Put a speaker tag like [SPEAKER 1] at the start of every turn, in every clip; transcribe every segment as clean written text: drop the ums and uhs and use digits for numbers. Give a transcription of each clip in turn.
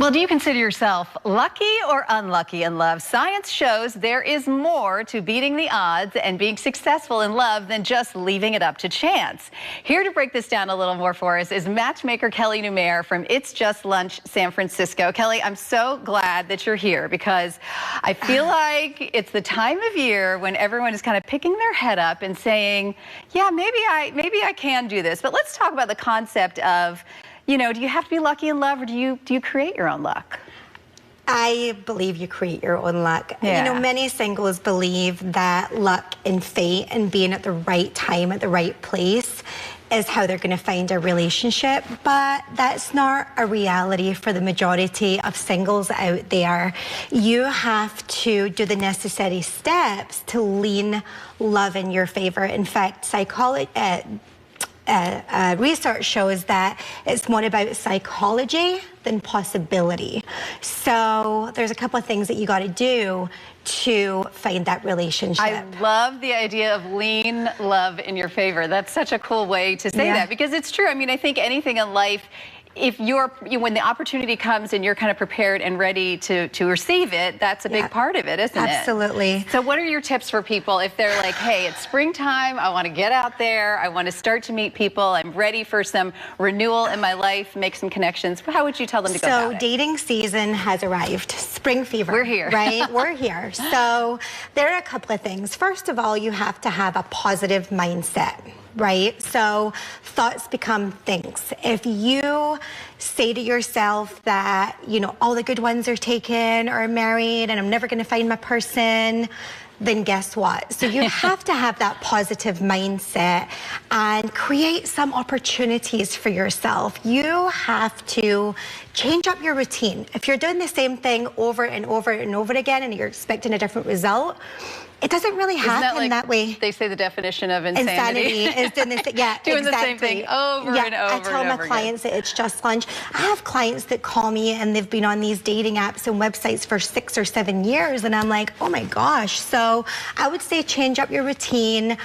[SPEAKER 1] Well, do you consider yourself lucky or unlucky in love? Science shows there is more to beating the odds and being successful in love than just leaving it up to chance. Here to break this down a little more for us is Matchmaker Kelly Numair from It's Just Lunch, San Francisco. Kelly, I'm so glad that you're here because I feel like it's the time of year when everyone is kind of picking their head up and saying, yeah, maybe I can do this. But let's talk about the concept of, you know, do you have to be lucky in love, or do you create your own luck?
[SPEAKER 2] I believe you create your own luck.
[SPEAKER 1] Yeah.
[SPEAKER 2] You know, many singles believe that luck and fate and being at the right time at the right place is how they're going to find a relationship, but that's not a reality for the majority of singles out there. You have to do the necessary steps to lean love in your favor. In fact, research shows that it's more about psychology than possibility. So there's a couple of things that you got to do to find that relationship.
[SPEAKER 1] I love the idea of lean love in your favor. That's such a cool way to say that, because it's true. I mean, I think anything in life, if when the opportunity comes and you're kind of prepared and ready to receive it, that's a big part of it, isn't it?
[SPEAKER 2] Absolutely.
[SPEAKER 1] So what are your tips for people if they're like, hey, it's springtime, I want to get out there, I want to start to meet people, I'm ready for some renewal in my life, make some connections. How would you tell them to go about it?
[SPEAKER 2] So dating season has arrived. Spring fever.
[SPEAKER 1] We're here.
[SPEAKER 2] Right? We're here. So there are a couple of things. First of all, you have to have a positive mindset. Right? So thoughts become things. If you say to yourself that, you know, all the good ones are taken or married and I'm never going to find my person, then guess what? So you have to have that positive mindset and create some opportunities for yourself. You have to change up your routine. If you're doing the same thing over and over and over again and you're expecting a different result, it doesn't really happen that way.
[SPEAKER 1] They say the definition of insanity
[SPEAKER 2] is doing the,
[SPEAKER 1] doing the same thing over and over.
[SPEAKER 2] I tell my clients that it's just lunch. I have clients that call me and they've been on these dating apps and websites for 6 or 7 years, and I'm like, oh my gosh. So I would say change up your routine,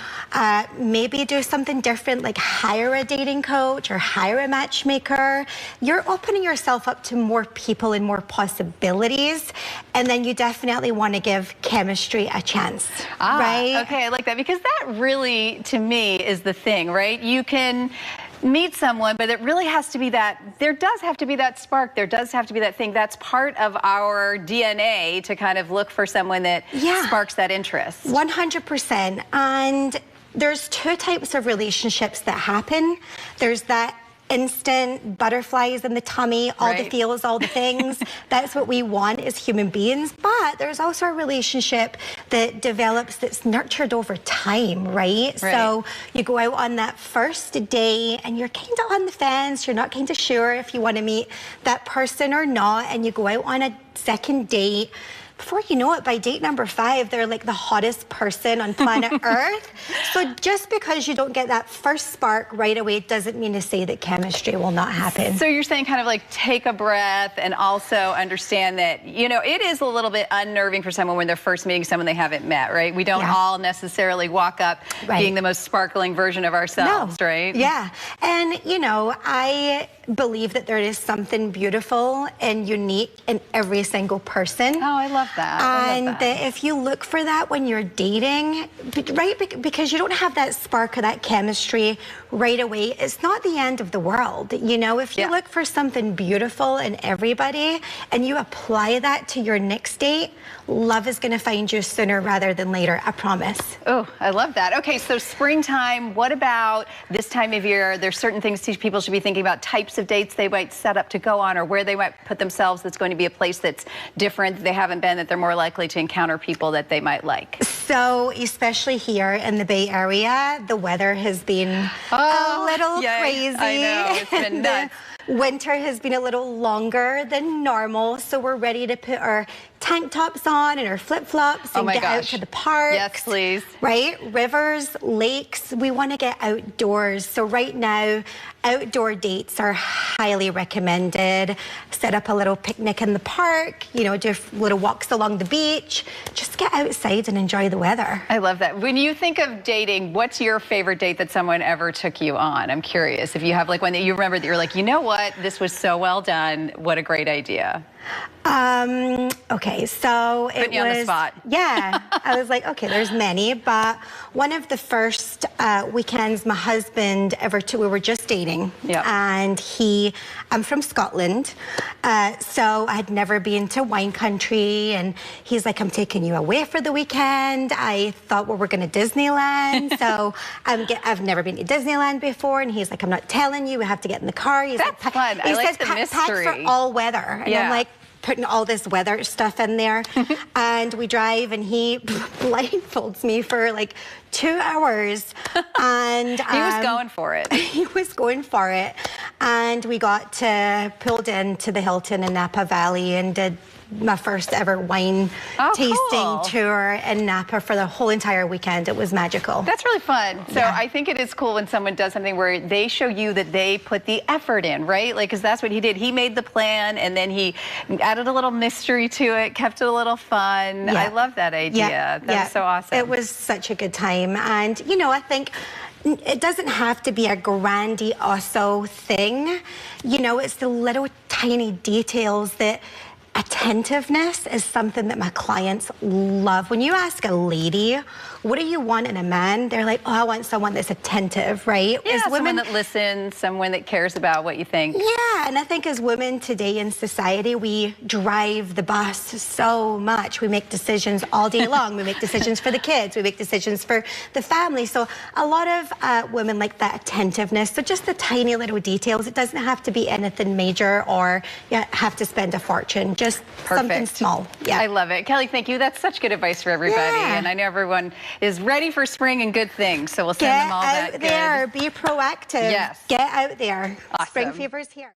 [SPEAKER 2] maybe do something different, like hire a dating coach or hire a matchmaker. You're opening yourself up to more people and more possibilities, and then you definitely want to give chemistry a chance. Right?
[SPEAKER 1] Okay, I like that, because that really, to me, is the thing, right? You can meet someone, but it really has to be that, there does have to be that spark, there does have to be that thing. That's part of our DNA to kind of look for someone that sparks that interest.
[SPEAKER 2] 100%. And there's two types of relationships that happen. There's that instant butterflies in the tummy, all the feels, all the things. That's what we want as human beings. But there's also a relationship that develops, that's nurtured over time, right? So you go out on that first day and you're kind of on the fence. You're not kind of sure if you want to meet that person or not. And you go out on a second date. Before you know it, by date number 5, they're like the hottest person on planet Earth. So just because you don't get that first spark right away doesn't mean to say that chemistry will not happen.
[SPEAKER 1] So you're saying kind of like take a breath and also understand that, you know, it is a little bit unnerving for someone when they're first meeting someone they haven't met, right? We don't all necessarily walk up being the most sparkling version of ourselves, right?
[SPEAKER 2] Yeah. And, you know, I believe that there is something beautiful and unique in every single person.
[SPEAKER 1] Oh, I love that.
[SPEAKER 2] And that if you look for that when you're dating, right, because you don't have that spark or that chemistry right away, it's not the end of the world. You know, if you look for something beautiful in everybody and you apply that to your next date, love is going to find you sooner rather than later, I promise.
[SPEAKER 1] Oh, I love that. Okay, so springtime, what about this time of year? There's certain things people should be thinking about, types of dates they might set up to go on, or where they might put themselves that's going to be a place that's different, that they haven't been, that they're more likely to encounter people that they might like.
[SPEAKER 2] So, especially here in the Bay Area, the weather has been a little crazy.
[SPEAKER 1] I know, it's been nuts.
[SPEAKER 2] Winter has been a little longer than normal, so we're ready to put our tank tops on and our flip-flops and get out to the park.
[SPEAKER 1] Yes, please.
[SPEAKER 2] Right? Rivers, lakes, we want to get outdoors. So right now, outdoor dates are highly recommended. Set up a little picnic in the park, you know, do little walks along the beach. Just get outside and enjoy the weather.
[SPEAKER 1] I love that. When you think of dating, what's your favorite date that someone ever took you on? I'm curious if you have like one that you remember that you're like, you know what, this was so well done. What a great idea.
[SPEAKER 2] Okay, so it
[SPEAKER 1] Put you
[SPEAKER 2] was
[SPEAKER 1] on the spot.
[SPEAKER 2] Yeah, I was like, okay, there's many, but one of the first weekends my husband ever took, we were just dating, and I'm from Scotland, so I had never been to wine country, and he's like, I'm taking you away for the weekend. I thought we were going to Disneyland, so I've never been to Disneyland before, and he's like, I'm not telling you, we have to get in the car. He's
[SPEAKER 1] That's
[SPEAKER 2] like,
[SPEAKER 1] fun. I like the mystery.
[SPEAKER 2] Pack for all weather, and I'm like, putting all this weather stuff in there, and we drive, and he blindfolds me for like 2 hours, and
[SPEAKER 1] he was going for it.
[SPEAKER 2] He was going for it, and we got pulled into the Hilton in Napa Valley and did my first ever wine tasting tour in Napa for the whole entire weekend. It was magical.
[SPEAKER 1] That's really fun. So I think it is cool when someone does something where they show you that they put the effort in, right? Like, because that's what he did. He made the plan, and then he added a little mystery to it, kept it a little fun. I love that idea. That's so awesome.
[SPEAKER 2] It was such a good time. And, you know, I think it doesn't have to be a grandioso thing. You know, it's the little tiny details that attentiveness is something that my clients love. When you ask a lady, what do you want in a man? They're like, oh, I want someone that's attentive, right?
[SPEAKER 1] Yeah, someone that listens, someone that cares about what you think.
[SPEAKER 2] Yeah, and I think as women today in society, we drive the bus so much. We make decisions all day long. We make decisions for the kids. We make decisions for the family. So a lot of women like that attentiveness. So just the tiny little details. It doesn't have to be anything major or you have to spend a fortune. Just something small. Yeah,
[SPEAKER 1] I love it. Kelly, thank you. That's such good advice for everybody. And I know everyone is ready for spring and good things. So we'll send them all that good.
[SPEAKER 2] Get out there. Be proactive.
[SPEAKER 1] Yes.
[SPEAKER 2] Get out there.
[SPEAKER 1] Awesome.
[SPEAKER 2] Spring fever's here.